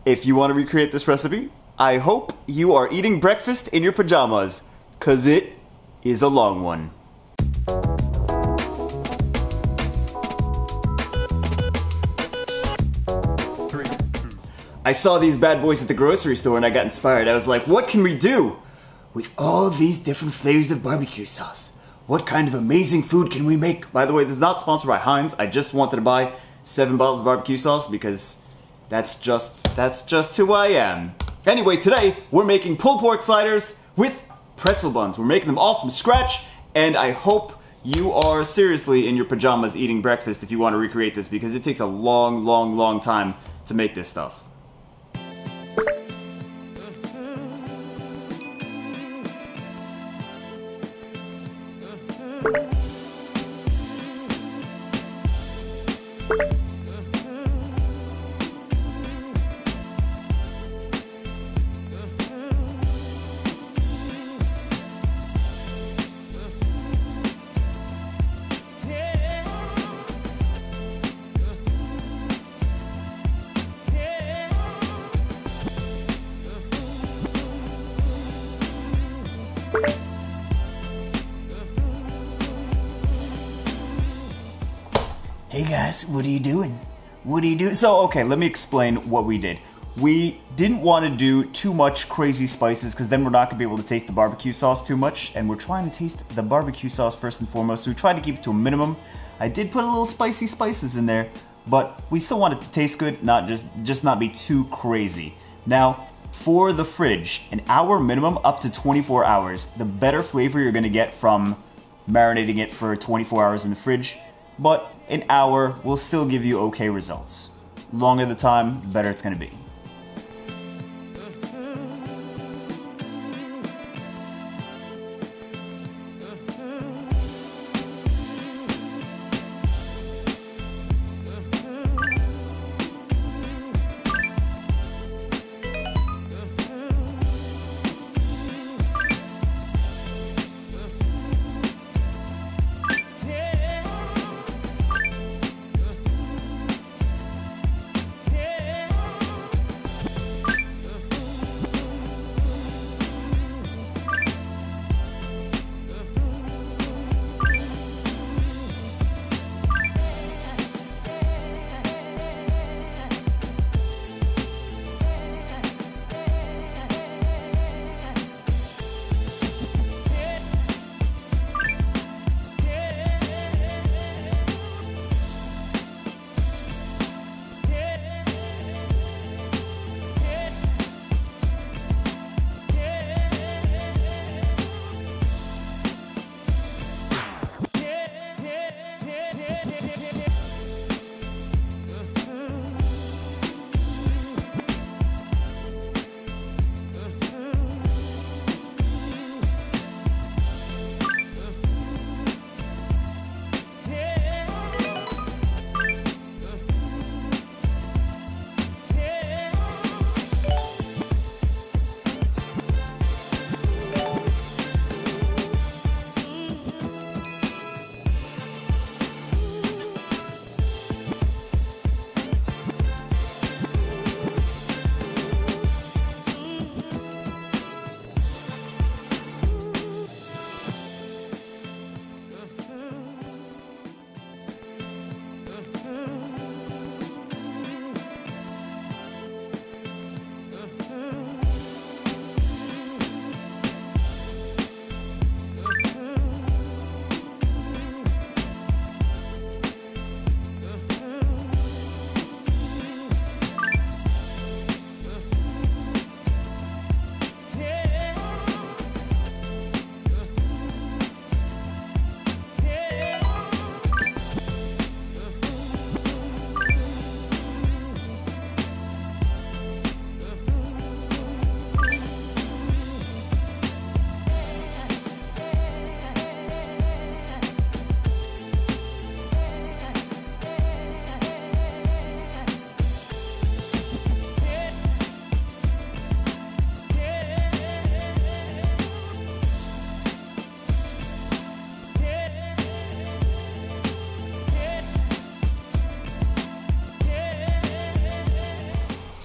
if you want to recreate this recipe, I hope you are eating breakfast in your pajamas, cause it is a long one. I saw these bad boys at the grocery store and I got inspired. I was like, what can we do with all these different flavors of barbecue sauce? What kind of amazing food can we make? By the way, this is not sponsored by Heinz. I just wanted to buy 7 bottles of barbecue sauce because that's just who I am. Anyway, today we're making pulled pork sliders with pretzel buns. We're making them all from scratch, and I hope you are seriously in your pajamas eating breakfast if you want to recreate this, because it takes a long time to make this stuff. Hey guys, what are you doing? What are you doing? So, okay, let me explain what we did. We didn't want to do too much crazy spices because then we're not going to be able to taste the barbecue sauce too much, and we're trying to taste the barbecue sauce first and foremost, so we tried to keep it to a minimum. I did put a little spicy spices in there, but we still want it to taste good, not just not be too crazy. Now, for the fridge, an hour minimum up to 24 hours. The better flavor you're going to get from marinating it for 24 hours in the fridge, but an hour will still give you okay results. Longer the time, the better it's going to be.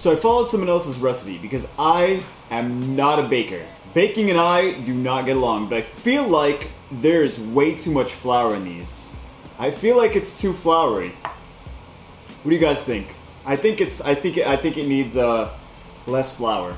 So I followed someone else's recipe because I am not a baker. Baking and I do not get along, but I feel like there's way too much flour in these. I feel like it's too floury. What do you guys think? I think it needs less flour.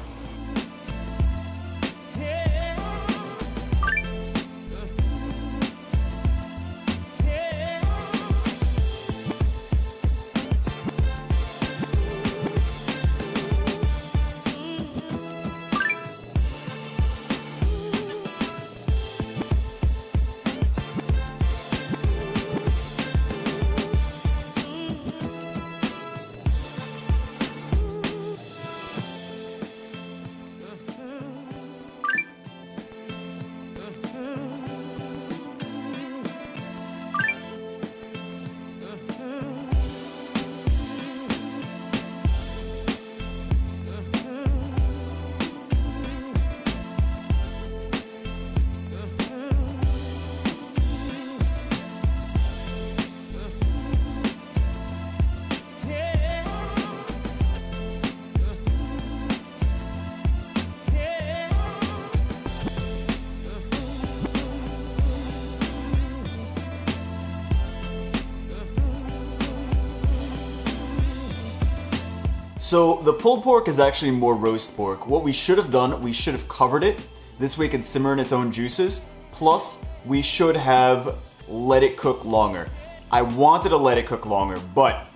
So the pulled pork is actually more roast pork. What we should have done, we should have covered it. This way it can simmer in its own juices. Plus, we should have let it cook longer. I wanted to let it cook longer, but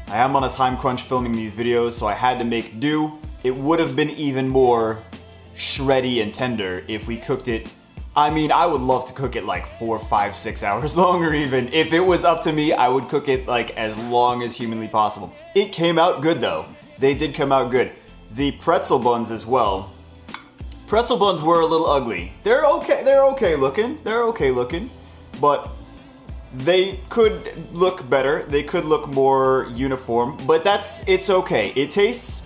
I am on a time crunch filming these videos, so I had to make do. It would have been even more shreddy and tender if we cooked it. I mean, I would love to cook it like 4, 5, 6 hours longer even. If it was up to me, I would cook it like as long as humanly possible. It came out good though. They did come out good. The pretzel buns as well. Pretzel buns were a little ugly. They're okay looking, but they could look better. They could look more uniform, but it's okay. It tastes,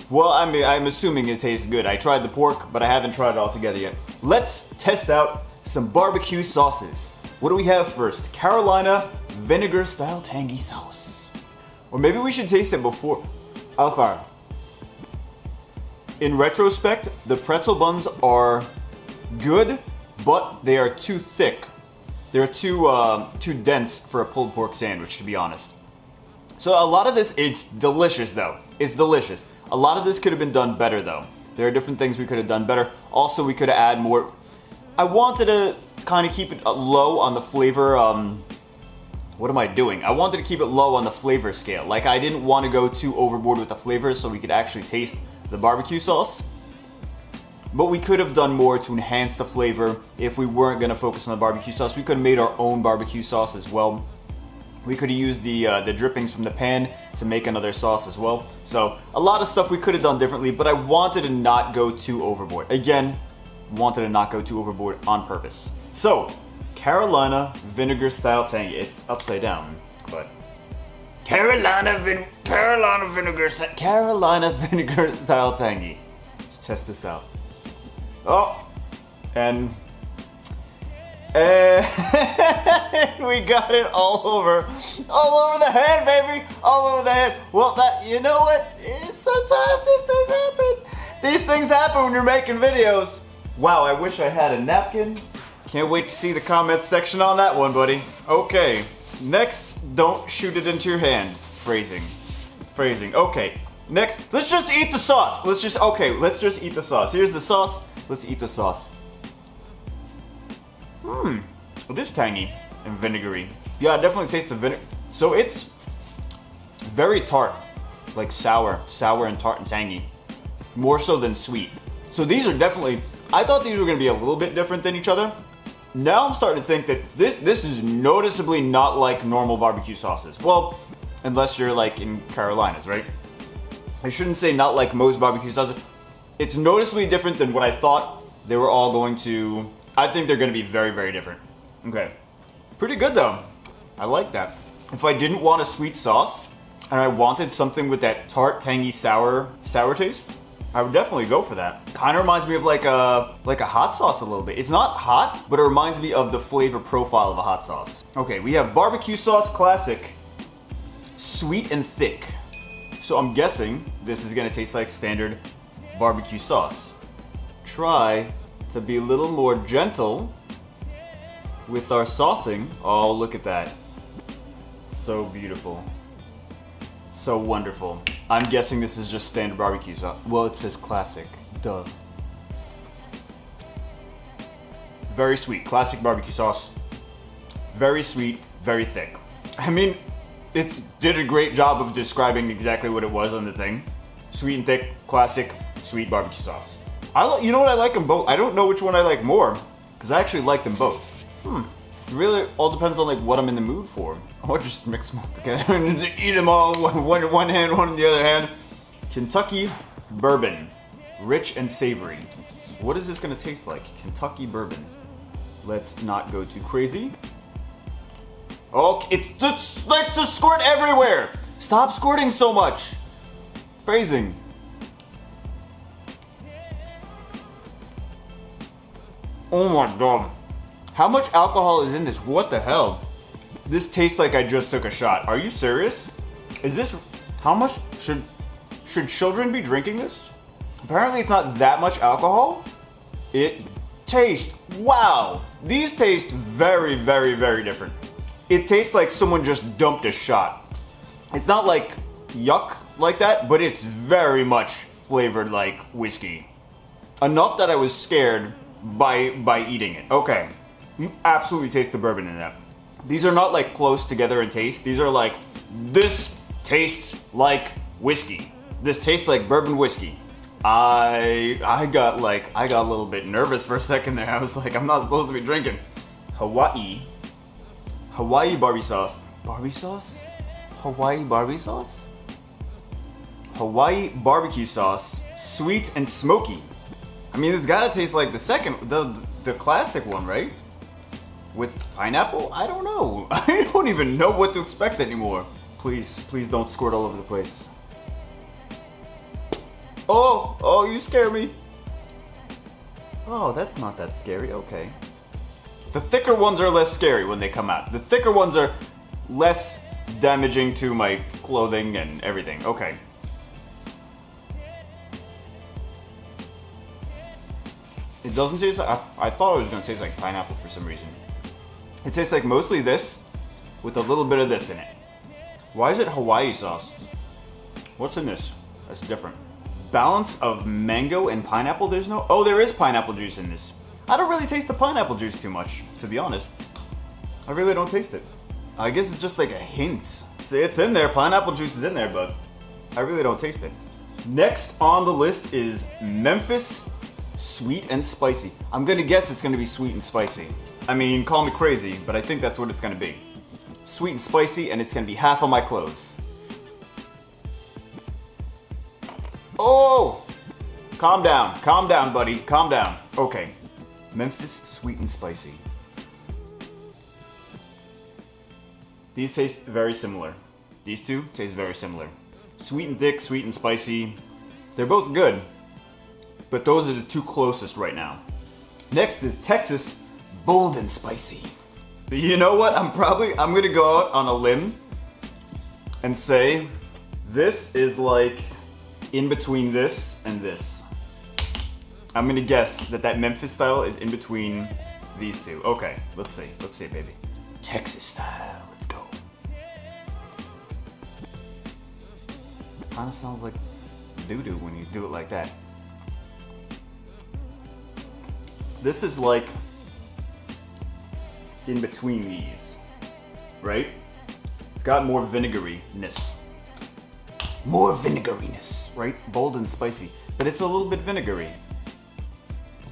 well, I mean, I'm assuming it tastes good. I tried the pork, but I haven't tried it all together yet. Let's test out some barbecue sauces. What do we have first? Carolina vinegar style tangy sauce. Or maybe we should taste it before. Okay. In retrospect, the pretzel buns are good, but they are too thick. They're too dense for a pulled pork sandwich, to be honest. So a lot of this, it's delicious though. It's delicious. A lot of this could have been done better though. There are different things we could have done better. Also, we could have added more. I wanted to kind of keep it low on the flavor, what am I doing? I wanted to keep it low on the flavor scale. Like, I didn't want to go too overboard with the flavors so we could actually taste the barbecue sauce. But we could have done more to enhance the flavor if we weren't going to focus on the barbecue sauce. We could have made our own barbecue sauce as well. We could have used the drippings from the pan to make another sauce as well. So, a lot of stuff we could have done differently, but I wanted to not go too overboard. Again, wanted to not go too overboard on purpose. So, Carolina vinegar style tangy. It's upside down, but Carolina vinegar style tangy. Let's test this out. Oh, and we got it all over the head, baby, all over the head. Well, you know what? Sometimes these things happen. These things happen when you're making videos. Wow, I wish I had a napkin. Can't wait to see the comments section on that one, buddy. Okay, next, don't shoot it into your hand. Phrasing. Okay, next, let's just eat the sauce. Let's just eat the sauce. Here's the sauce. Let's eat the sauce. It is tangy and vinegary. Yeah, I definitely taste the vinegar. So it's very tart, like sour and tart and tangy. More so than sweet. So these are definitely, I thought these were gonna be a little bit different than each other. Now I'm starting to think that this is noticeably not like normal barbecue sauces. Well, unless you're like in Carolinas, right? I shouldn't say not like most barbecue sauces. It's noticeably different than what I thought they were all going to. I think they're going to be very, very different. Okay. Pretty good though. I like that. If I didn't want a sweet sauce and I wanted something with that tart, tangy, sour taste, I would definitely go for that. Kind of reminds me of like a hot sauce a little bit. It's not hot, but it reminds me of the flavor profile of a hot sauce. Okay, we have barbecue sauce classic. Sweet and thick. So I'm guessing this is gonna taste like standard barbecue sauce. Try to be a little more gentle with our saucing. Oh, look at that. So beautiful. So wonderful. I'm guessing this is just standard barbecue sauce. Well, it says classic. Duh. Very sweet. Classic barbecue sauce. Very sweet, very thick. I mean, it did a great job of describing exactly what it was on the thing. Sweet and thick, classic, sweet barbecue sauce. You know what, I like them both. I don't know which one I like more, because I actually like them both. It really all depends on like what I'm in the mood for. I'll just mix them all together and just eat them all, one in one hand, one in the other hand. Kentucky bourbon, rich and savory. What is this gonna taste like? Kentucky bourbon. Let's not go too crazy. Oh, it just likes to squirt everywhere. Stop squirting so much. Phrasing. Oh my god. How much alcohol is in this? What the hell? This tastes like I just took a shot. Are you serious? Is this, how much, should children be drinking this? Apparently it's not that much alcohol. It tastes, wow. These taste very, very, very different. It tastes like someone just dumped a shot. It's not like yuck like that, but it's very much flavored like whiskey. Enough that I was scared by eating it. Okay, you absolutely taste the bourbon in that. These are not like close together in taste. These are like, this tastes like whiskey. This tastes like bourbon whiskey. I got a little bit nervous for a second there. I was like, I'm not supposed to be drinking. Hawaii Barbie sauce. Barbie sauce? Hawaii Barbie sauce? Hawaii barbecue sauce, sweet and smoky. I mean, it's gotta taste like the second, the classic one, right? With pineapple? I don't know. I don't even know what to expect anymore. Please don't squirt all over the place. Oh, you scare me. Oh, that's not that scary, okay. The thicker ones are less scary when they come out. The thicker ones are less damaging to my clothing and everything. Okay. It doesn't taste like, I thought it was gonna taste like pineapple for some reason. It tastes like mostly this with a little bit of this in it. Why is it Hawaii sauce? What's in this? That's different. Balance of mango and pineapple. There's no, oh, there is pineapple juice in this. I don't really taste the pineapple juice too much, to be honest. I really don't taste it. I guess it's just like a hint. It's in there, pineapple juice is in there, but I really don't taste it. Next on the list is Memphis sweet and spicy. I'm gonna guess it's gonna be sweet and spicy. I mean, call me crazy, but I think that's what it's gonna be. Sweet and spicy, and it's gonna be half of my clothes. Oh! Calm down, buddy, calm down. Okay. Memphis sweet and spicy. These taste very similar. These two taste very similar. Sweet and thick, sweet and spicy. They're both good, but those are the two closest right now. Next is Texas bold and spicy. You know what? I'm gonna go out on a limb and say this is like in between this and this. I'm gonna guess that Memphis style is in between these two. Okay, let's see, baby. Texas style, let's go. Kinda sounds like doo-doo when you do it like that. This is like in between these, right? It's got more vinegariness. More vinegariness, right? Bold and spicy, but it's a little bit vinegary.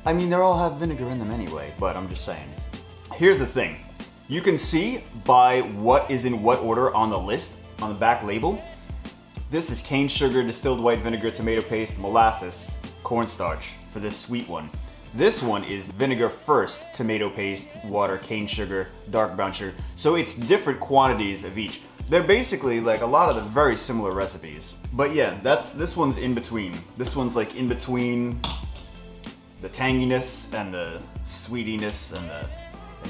I mean, they all have vinegar in them anyway, but I'm just saying. Here's the thing. You can see by what is in what order on the list, on the back label. This is cane sugar, distilled white vinegar, tomato paste, molasses, cornstarch for this sweet one. This one is vinegar first, tomato paste, water, cane sugar, dark brown sugar. So it's different quantities of each. They're basically like a lot of the very similar recipes. But yeah, this one's in between. This one's like in between the tanginess and the sweetiness and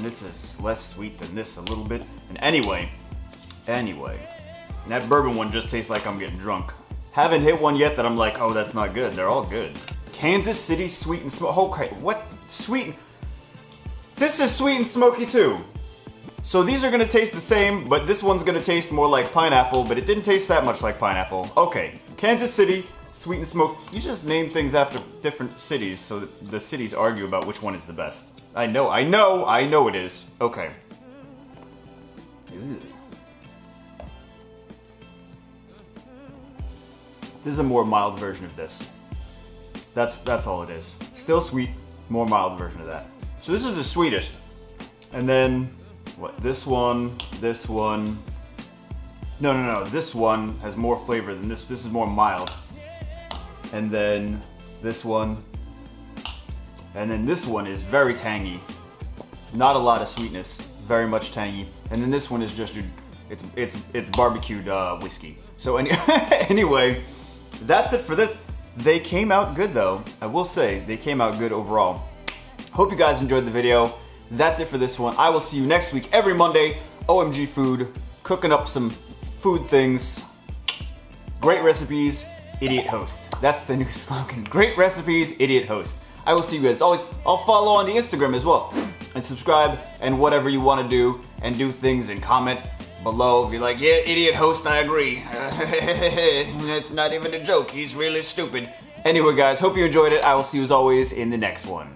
this is less sweet than this a little bit. And anyway, that bourbon one just tastes like I'm getting drunk. Haven't hit one yet that I'm like, oh, that's not good. They're all good. Kansas City sweet and smoky. Okay, what? Sweet. This is sweet and smoky too. So these are gonna taste the same, but this one's gonna taste more like pineapple, but it didn't taste that much like pineapple. Okay, Kansas City, sweet and smoky. You just name things after different cities so that the cities argue about which one is the best. I know it is. Okay. Ew. This is a more mild version of this. That's all it is. Still sweet, more mild version of that. So this is the sweetest. And then, what, this one. No, this one has more flavor than this. This is more mild. And then this one. And then this one is very tangy. Not a lot of sweetness, very much tangy. And then this one is just, it's barbecued whiskey. So anyway, that's it for this. They came out good though. I will say, they came out good overall. Hope you guys enjoyed the video. That's it for this one. I will see you next week, every Monday. OMG Food, cooking up some food things. Great recipes, idiot host. That's the new slogan. Great recipes, idiot host. I will see you guys always. I'll follow on the Instagram as well. And subscribe and whatever you want to do. And do things and comment below. Be like, yeah, idiot host, I agree. It's not even a joke. He's really stupid. Anyway, guys, hope you enjoyed it. I will see you as always in the next one.